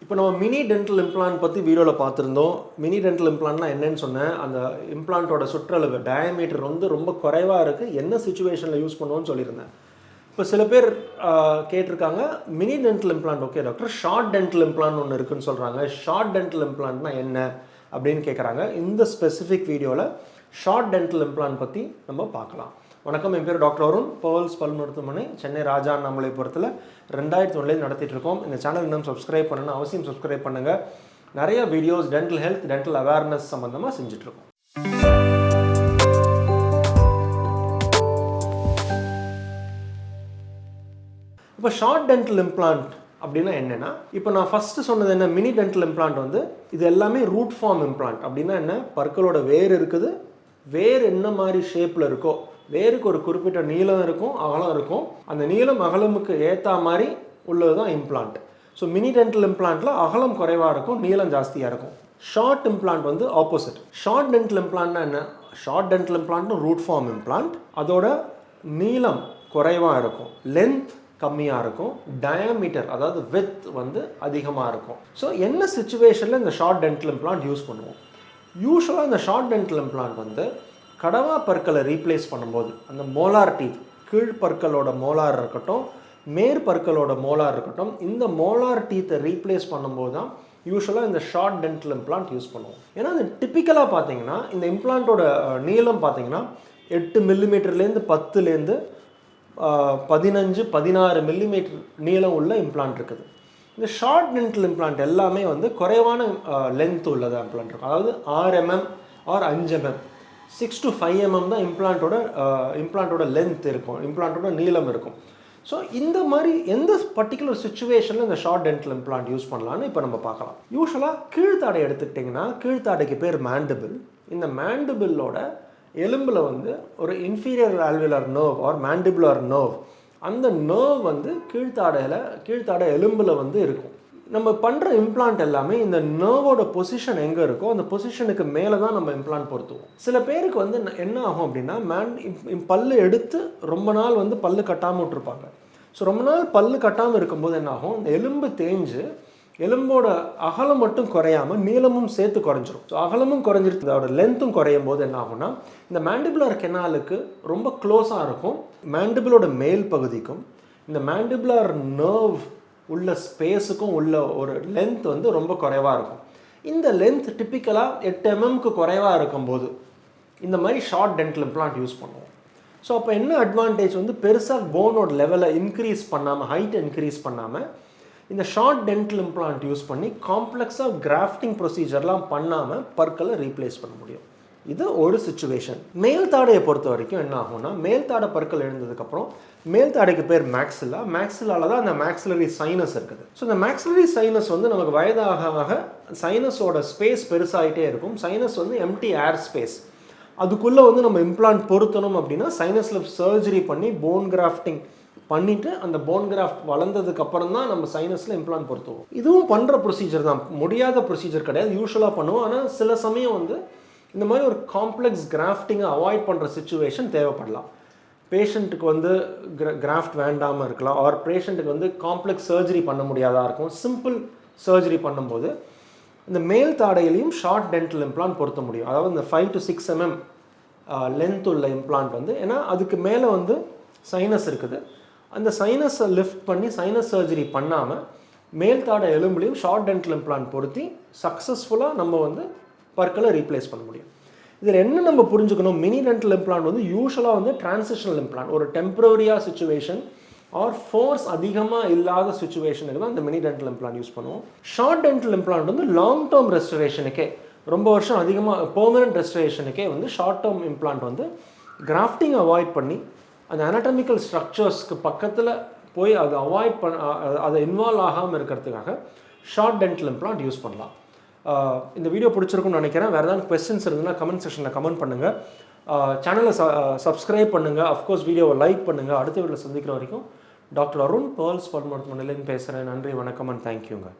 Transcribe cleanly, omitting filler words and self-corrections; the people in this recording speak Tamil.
இப்போ நம்ம மினி டென்டல் இம்ப்ளான்ட் பற்றி வீடியோவில் பார்த்துருந்தோம். மினி டென்டல் இம்ப்ளான்ட்னா என்னன்னு சொன்னேன். அந்த இம்ப்ளான்ட்டோட சுற்றளவு டயாமீட்டர் வந்து ரொம்ப குறைவாக இருக்குது, என்ன சுச்சுவேஷனில் யூஸ் பண்ணுவோன்னு சொல்லியிருந்தேன். இப்போ சில பேர் கேட்டிருக்காங்க, mini dental implant okay doctor, short dental implant ஒன்று இருக்குன்னு சொல்கிறாங்க. ஷார்ட் டென்டல் இம்ப்ளான்ட்னா என்ன அப்படின்னு கேட்குறாங்க. இந்த ஸ்பெசிஃபிக் வீடியோவில் ஷார்ட் டென்டல் இம்ப்ளான்ட் பற்றி நம்ம பார்க்கலாம். வணக்கம், என் பேர் டாக்டர் அருண். பேர்ல்ஸ் பல் மருத்துவமனை, சென்னை ராஜா அண்ணாமலைபுரத்தில் 2001 நடத்திட்டு இருக்கோம். இந்த சேனல் இன்னும் சப்ஸ்கிரைப் பண்ணணும், அவசியம் சப்ஸ்கிரைப் பண்ணுங்கள். நிறைய videos dental health, dental awareness சம்மந்தமாக செஞ்சுட்ருக்கோம். இப்போ ஷார்ட் டென்டல் இம்ப்ளான்ட் அப்படின்னா என்னென்னா, இப்போ நான் ஃபஸ்ட்டு சொன்னது என்ன, மினி டென்டல் இம்ப்ளான்ட் வந்து இது எல்லாமே ரூட் ஃபார்ம் இம்ப்ளான்ட். அப்படின்னா என்ன, பற்களோட வேர் இருக்குது, வேர் என்ன மாதிரி ஷேப்பில் இருக்கோ, வேருக்கு ஒரு குறிப்பிட்ட நீளம் இருக்கும், அகலம் இருக்கும், அந்த நீளம் அகலமுக்கு ஏற்ற மாதிரி உள்ளது தான் இம்ப்ளான்ட். ஸோ மினி டென்டல் இம்ப்ளான்ட்டில் அகலம் குறைவாக இருக்கும், நீளம் ஜாஸ்தியாக இருக்கும். ஷார்ட் இம்ப்ளான்ட் வந்து ஆப்போசிட். ஷார்ட் டென்டல் இம்ப்ளான்ட்னா என்ன, ஷார்ட் டென்டல் இம்ப்ளான்ட்னு ரூட் ஃபார்ம் இம்ப்ளான்ட், அதோட நீளம் குறைவாக இருக்கும், லென்த் கம்மியாக இருக்கும், டயாமீட்டர் அதாவது வித் வந்து அதிகமாக இருக்கும். ஸோ என்ன சுச்சுவேஷனில் இந்த ஷார்ட் டென்டல் இம்ப்ளான்ட் யூஸ் பண்ணுவோம்? யூஸ்வலாக இந்த ஷார்ட் டென்டல் இம்ப்ளான்ட் வந்து கடவா பற்களை ரீப்ளேஸ் பண்ணும்போது, அந்த மோலார் டீத், கீழ்பற்களோட மோலார் இருக்கட்டும், மேற்பற்களோட மோலார் இருக்கட்டும், இந்த மோலார் டீத்தை ரீப்ளேஸ் பண்ணும்போது தான் யூஸ்வலாக இந்த ஷார்ட் டென்டல் இம்ப்ளான்ட் யூஸ் பண்ணுவோம். ஏன்னா அது டிப்பிக்கலாக பார்த்தீங்கன்னா இந்த இம்ப்ளான்ட்டோட நீளம் பார்த்தீங்கன்னா 8 மில்லிமீட்டர்லேருந்து 10லேருந்து 15-16 மில்லிமீட்டர் நீளம் உள்ள இம்ப்ளான்ட் இருக்குது. இந்த ஷார்ட் டென்டல் இம்ப்ளான்ட் எல்லாமே வந்து குறைவான லென்த் உள்ளது இம்ப்ளான்ட் இருக்கும். அதாவது 6 mm R 5 mm, 6 to 5 mm தான் இம்ப்ளான்ட்டோட லென்த் இருக்கும், இம்ப்ளான்ட்டோட நீளம் இருக்கும். ஸோ இந்த மாதிரி எந்த பர்டிகுலர் சுச்சுவேஷனில் இந்த ஷார்ட் டென்டல் இம்ப்ளான்ட் யூஸ் பண்ணலான்னு இப்போ நம்ம பார்க்கலாம். யூஸ்வலாக கீழ்த்தாடை எடுத்துக்கிட்டிங்கன்னா, கீழ்த்தாடைக்கு பேர் மேண்டிபிள். இந்த மேண்டிபிளோட எலும்பில் வந்து ஒரு inferior alveolar nerve or mandibular nerve, அந்த நர்வ் வந்து கீழ்த்தாடை எலும்பில் வந்து இருக்கும். நம்ம பண்ணுற இம்ப்ளான்ட் எல்லாமே இந்த நர்வோட பொசிஷன் எங்கே இருக்கோ அந்த பொசிஷனுக்கு மேலே தான் நம்ம இம்ப்ளான்ட் பொருத்துவோம். சில பேருக்கு வந்து என்ன ஆகும் அப்படின்னா, பல்லு எடுத்து ரொம்ப நாள் வந்து பல்லு கட்டாமல் விட்டுருப்பாங்க. ஸோ ரொம்ப நாள் பல்லு கட்டாமல் இருக்கும்போது என்ன ஆகும், இந்த எலும்பு தேஞ்சு எலும்போட அகலம் மட்டும் குறையாமல் நீளமும் சேர்த்து குறைஞ்சிரும். ஸோ அகலமும் குறைஞ்சிருக்கு, அதோட லென்த்தும் குறையும் போது என்ன ஆகும்னா, இந்த மேண்டிபுலர் கெனாலுக்கு ரொம்ப க்ளோஸாக இருக்கும், மேண்டிபிளோட மேல் பகுதிக்கும் இந்த மேண்டிபுலர் நர்வ் உள்ள ஸ்பேஸுக்கும் உள்ள ஒரு லென்த் வந்து ரொம்ப குறைவாக இருக்கும். இந்த லென்த் டிப்பிக்கலாக 8 mmக்கு குறைவாக இருக்கும்போது இந்த மாதிரி ஷார்ட் டென்டல் இம்ப்ளான்ட் யூஸ் பண்ணுவோம். ஸோ அப்போ என்ன அட்வான்டேஜ் வந்து, பெருசாக போனோட லெவலை இன்க்ரீஸ் பண்ணாமல், ஹைட்டை இன்க்ரீஸ் பண்ணாமல் இந்த ஷார்ட் டென்டல் இம்ப்ளான்ட் யூஸ் பண்ணி காம்ப்ளெக்ஸாக கிராஃப்டிங் ப்ரொசீஜர்லாம் பண்ணாமல் பற்களை ரீப்ளேஸ் பண்ண முடியும். இது ஒரு சுச்சுவேஷன். மேல் தாடையை பொறுத்த வரைக்கும் என்ன ஆகும்னா, மேல் தாடை பற்கள் எழுந்ததுக்கப்புறம் மேல் தாடைக்கு பேர் மேக்ஸில்லா, மேக்ஸில்லால தான் அந்த மேக்ஸிலரி சைனஸ் இருக்குது. ஸோ இந்த மேக்ஸிலரி சைனஸ் வந்து நமக்கு வயதாக சைனஸோட ஸ்பேஸ் பெருசாகிட்டே இருக்கும். சைனஸ் வந்து எம்டி ஏர் ஸ்பேஸ், அதுக்குள்ளே வந்து நம்ம இம்ப்ளான்ட் பொருத்தணும் அப்படின்னா சைனஸில் சர்ஜரி பண்ணி போன் கிராஃப்டிங் பண்ணிவிட்டு அந்த போன் கிராஃப்ட் வளர்ந்ததுக்கு அப்புறம் தான் நம்ம சைனஸில் இம்ப்ளான்ட் பொருத்துவோம். இதுவும் பண்ணுற ப்ரொசீஜர் தான், முடியாத ப்ரொசீஜர் கிடையாது, யூஸ்வலாக பண்ணுவோம். ஆனால் சில சமயம் வந்து இந்த மாதிரி ஒரு காம்ப்ளெக்ஸ் கிராஃப்டிங்கை அவாய்ட் பண்ணுற சுச்சுவேஷன் தேவைப்படலாம். பேஷண்ட்டுக்கு வந்து கிராஃப்ட் வேண்டாமல் இருக்கலாம், ஆர் பேஷண்ட்டுக்கு வந்து காம்ப்ளெக்ஸ் சர்ஜரி பண்ண முடியாதா இருக்கும். சிம்பிள் சர்ஜரி பண்ணும்போது இந்த மேல் தாடையிலையும் ஷார்ட் டென்டல் இம்ப்ளான்ட் பொருத்த முடியும். அதாவது இந்த 5 to 6 mm லென்த் உள்ள இம்ப்ளான்ட் வந்து, ஏன்னா அதுக்கு மேலே வந்து சைனஸ் இருக்குது, அந்த சைனஸை லிஃப்ட் பண்ணி சைனஸ் சர்ஜரி பண்ணாமல் மேல் தாடை எலும்புலையும் ஷார்ட் டென்டல் இம்ப்ளான்ட் பொருத்தி சக்ஸஸ்ஃபுல்லாக நம்ம வந்து பற்களை ரீப்ளேஸ் பண்ண முடியும். இதில் என்ன நம்ம புரிஞ்சுக்கணும், மினி டென்டல் இம்ப்ளான்ட் வந்து யூஸ்வலாக வந்து டிரான்சிஷனல் இம்ப்ளான்ட், ஒரு டெம்பரரியாக சுச்சுவேஷன் ஆர் ஃபோர்ஸ் அதிகமாக இல்லாத சுச்சுவேஷனுக்கு தான் இந்த மினி டென்டல் இம்ப்ளான்ட் யூஸ் பண்ணுவோம். ஷார்ட் டென்டல் இம்ப்ளான்ட் வந்து லாங் டேர்ம் ரெஸ்டரேஷனுக்கே, ரொம்ப வருஷம் அதிகமாக பெர்மனன்ட் ரெஸ்டரேஷனுக்கே வந்து ஷார்ட் டேர்ம் இம்ப்ளான்ட் வந்து கிராஃப்டிங் அவாய்ட் பண்ணி அந்த அனாட்டமிக்கல் ஸ்ட்ரக்சர்ஸ்க்கு பக்கத்தில் போய் அதை அவாய்ட் அதை இன்வால்வ் ஆகாமல் இருக்கிறதுக்காக ஷார்ட் டென்டல் இம்ப்ளான்ட் யூஸ் பண்ணலாம். இந்த வீடியோ பிடிச்சிருக்குன்னு நினைக்கிறேன். வேறு ஏதாவது கொஸ்டின்ஸ் இருந்ததுன்னா கமெண்ட் செக்ஷனில் கமெண்ட் பண்ணுங்கள். சேனலை சப்ஸ்கிரைப் பண்ணுங்கள், அஃப்கோர்ஸ் வீடியோவை லைக் பண்ணுங்கள். அடுத்த வீடியோவில் சந்திக்கிற வரைக்கும் டாக்டர் அருண், பேர்ல்ஸ் பல் மருத்துவமனையிலேருந்து பேசுகிறேன். நன்றி, வணக்கம் அண்ட் தேங்க்யூங்க.